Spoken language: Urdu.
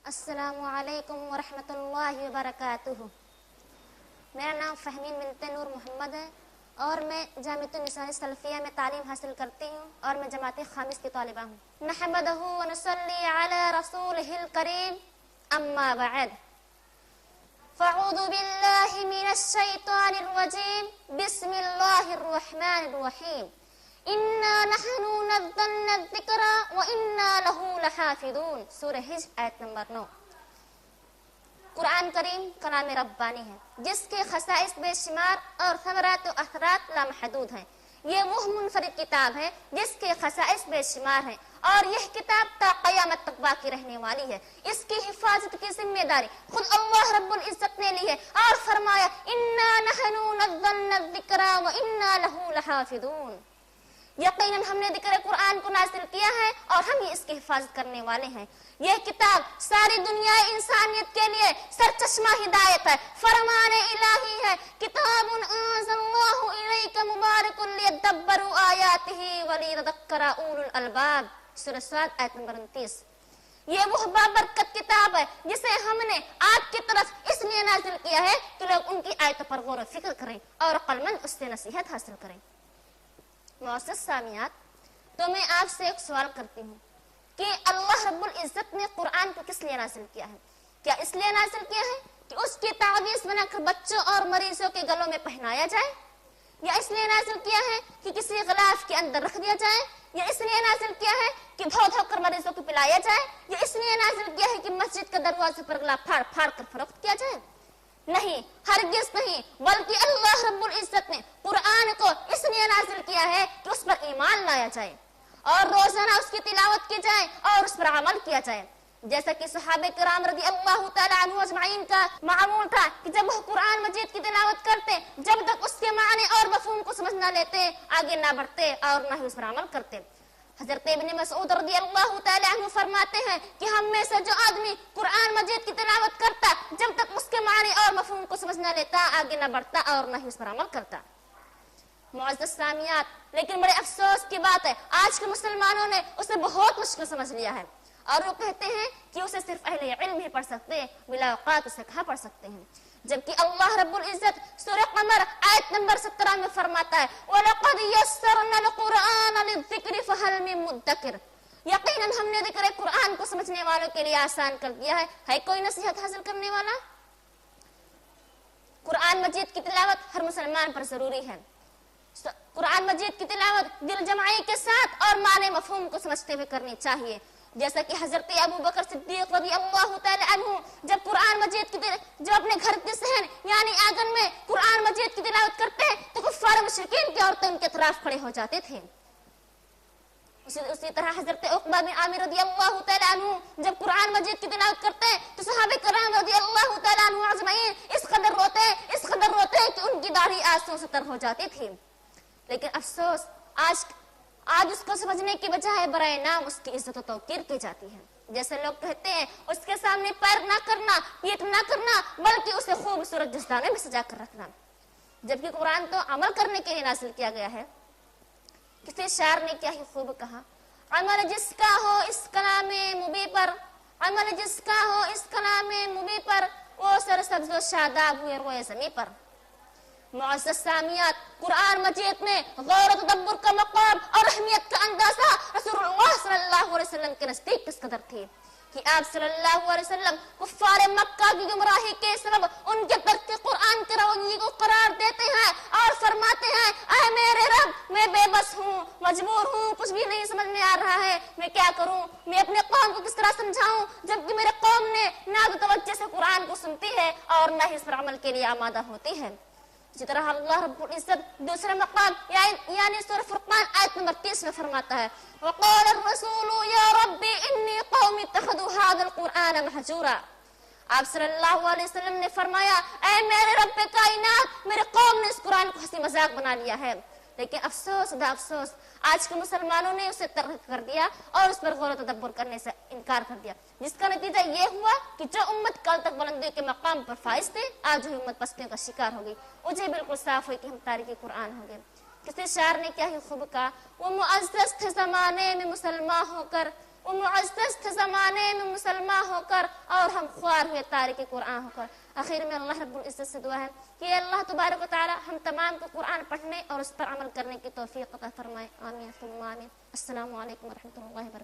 السلام علیکم ورحمۃ اللہ وبرکاتہ۔ میرا نام فہمین بنت نور محمد ہے اور میں جامعۃ النساء سلفیہ میں تعلیم حاصل کرتی ہوں اور میں جماعت خامس کی طالبہ ہوں۔ نحمدہ ونصلی علی رسولہ الکریم، اما بعد، فاعوذ باللہ من الشیطان الرجیم، بسم اللہ الرحمن الرحیم۔ انا نحن نزلنا الذکر وانا لہ لحافظون، سورہ حجر آیت نمبر 9۔ قرآن کریم کلام ربانی ہے جس کے خصائص بے شمار اور ثمرات و اثرات لامحدود ہیں۔ یہ وہ منفرد کتاب ہے جس کے خصائص بے شمار ہیں اور یہ کتاب تا قیامت تک باقی رہنے والی ہے۔ اس کی حفاظت کی ذمہ داری خود اللہ رب العزت نے لی ہے اور فرمایا انا نحن نزلنا الذکر وانا لہ لحافظون، یقیناً ہم نے ذکر قرآن کو نازل کیا ہے اور ہم ہی اس کی حفاظت کرنے والے ہیں۔ یہ کتاب ساری دنیا انسانیت کے لیے سرچشمہ ہدایت ہے، فرمان الہی ہے۔ کتاب انزل اللہ الیک مبارک لیدبروا آیاتہ ولیتذکر اولو الالباب، سورہ صاد آیت نمبر 29۔ یہ وہ بابرکت کتاب ہے جسے ہم نے آپ کی طرف اس لیے نازل کیا ہے کہ لوگ ان کی آیتوں پر غور و فکر کریں اور عقل مند اس سے نصیحت حاصل کریں۔ معزز سامعات، تو میں آپ سے ایک سوال کرتی ہوں کہ اللہ رب العزت نے قرآن کو کس لیے نازل کیا ہے؟ کیا اس لیے نازل کیا ہے کہ اس کی تعویذ بنا کر بچوں اور مریضوں کے گلوں میں پہنایا جائے، یا اس لیے نازل کیا ہے کہ کسی غلاف کے اندر رکھ دیا جائے، یا اس لیے نازل کیا ہے کہ دھو دھو کر مریضوں کو پلایا جائے، یا اس لیے نازل کیا ہے کہ مسجد کے دروازے پر گلا پھاڑ پھاڑ کر فروخت کیا جائے؟ نہیں، ہرگز نہیں، بلکہ اللہ رب العزت نے قرآن کو اس لیے نازل کیا ہے کہ اس پر ایمان لایا جائے اور روزانہ اس کی تلاوت کی جائے اور اس پر عمل کیا جائے، جیسا کہ صحابہ کرام رضی اللہ تعالیٰ عنہ اجمعین کا معمول تھا کہ جب وہ قرآن مجید کی تلاوت کرتے، جب تک اس کے معنی اور مفہوم کو سمجھ نہ لیتے آگے نہ بڑھتے اور نہ ہی اس پر عمل کرتے۔ حضرت ابن مسعود رضی اللہ تعالیٰ عنہ فرماتے ہیں کہ ہم میں سے جو آدمی قرآن مجید کی تلاوت کرتا، جب تک اس کے معنی اور مفہوم کو سمجھ نہ لیتا آگے نہ بڑھتا اور نہ ہی اس پر عمل کرتا۔ معزز سامعات، لیکن بڑے افسوس کی بات ہے آج کے مسلمانوں نے اسے بہت مشکل سمجھ لیا ہے اور وہ کہتے ہیں کہ اسے صرف اہل علم ہی پڑھ سکتے ہیں، بلا اوقات اسے کہاں پڑھ سکتے ہیں، جبکہ اللہ رب العزت سورہ قمر آیت نمبر 17 میں فرماتا ہے وَلَقَدْ يَسَّرْنَا الْقُرْآنَ لِلذِّكْرِ فَهَلْ مِن مُدَّكِرٍ، یقیناً ہم نے ذکر قرآن کو سمجھنے والوں کے لیے آسان کر دیا ہے کوئی نصیحت حاصل کرنے والا؟ قرآن مجید کی تلاوت ہر مسلمان پر ضروری ہے۔ قرآن مجید کی تلاوت دل جمعی کے ساتھ اور معنی مفہوم کو سمجھتے ہوئے کرنی چاہیے، جیسا کہ حضرت ابو بکر صدیق رضی اللہ تعالی عنہ جب قرآن مجید کی جب اپنے گھر کے صحن یعنی آنگن میں قرآن مجید کی تلاوت کرتے تو کفار مشرکین کی عورتیں ان کے اطراف کھڑے ہو جاتے تھے۔ اسی طرح حضرت عقبہ بن عامر رضی اللہ تعالی عنہ جب قرآن مجید کی تلاوت کرتے تو صحابہ کرام رضی اللہ تعالی عنہ اجمعین اس قدر روتے کہ ان کی داڑھی آنسوں سے تر ہو جاتی تھی۔ لیکن افسوس آج اس کو سمجھنے کی بجائے برائے نام اس کی عزت و توقیر کی جاتی ہے، جیسے لوگ کہتے ہیں اس کے سامنے پیر نہ کرنا، پیٹ نہ کرنا، بلکہ اسے خوبصورت جسدانوں میں سجا کر رکھنا، جبکہ قرآن تو عمل کرنے کے لیے نازل کیا گیا ہے۔ کسی شاعر نے کیا ہی خوب کہا عمل جس کا ہو اس کلام مبی پر، عمل جس کا ہو اس کلام مبی پر، وہ سرسبز و شاداب ہوئے روئے زمیں پر۔ معزز سامعات، قرآن مجید میں غور و تدبر کا مقام اور اہمیت کا اندازہ رسول اللہ صلی اللہ علیہ وسلم کے نزدیک کس قدر تھی کہ آپ صلی اللہ علیہ وسلم کفار مکہ کی گمراہی کے سبب ان کے ترک قرآن کے رویے کو قرار دیتے ہیں اور فرماتے ہیں اے میرے رب، میں بے بس ہوں، مجبور ہوں، کچھ بھی نہیں سمجھ میں آ رہا ہے، میں کیا کروں، میں اپنے قوم کو کس طرح سمجھاؤں، جبکہ میرے قوم نے نہ تو توجہ سے قرآن کو سنتی ہے اور نہ ہی اس پر عمل کے لیے آمادہ ہوتی ہے۔ اسی طرح اللہ رب العزت دوسرے مقام یعنی سورہ فرقان آیت نمبر 30 میں فرماتا ہے وَقَالَ الرَّسُولُ يَا رَبِّ إِنِّي قَوْمِ اتَّخَذُوا هَذَا الْقُرْآنَ مَهْجُورًا، آپ صلی اللہ علیہ وسلم نے فرمایا اے میرے رب کائنات، میرے قوم نے اس قرآن کو ہنسی مذاق بنا لیا ہے۔ لیکن افسوس آج کے مسلمانوں نے اسے ترک کر دیا اور اس پر غور و تدبر کرنے سے انکار کر دیا، جس کا نتیجہ یہ ہوا کہ جو امت کل تک بلندی کے مقام پر فائز تھے آج وہی امت پستیوں کا شکار ہو گئی۔ مجھے بالکل صاف ہوئی کہ ہم تاریخ قرآن ہو گئے۔ کسی شاعر نے کیا ہی خوب کہا وہ معزز تھے زمانے میں مسلمان ہو کر، وہ معزز تھے زمانے میں مسلمان ہو کر اور ہم خوار ہوئے تارک قرآن ہو کر. آخر میں اللہ رب العزت سے دعا ہے کہ اللہ تبارک و تعالی ہم تمام کو قرآن پڑھنے اور اس پر عمل کرنے کی توفیق عطا فرمائے. آمین ثم آمین. السلام علیکم ورحمۃ اللہ وبرکاتہ.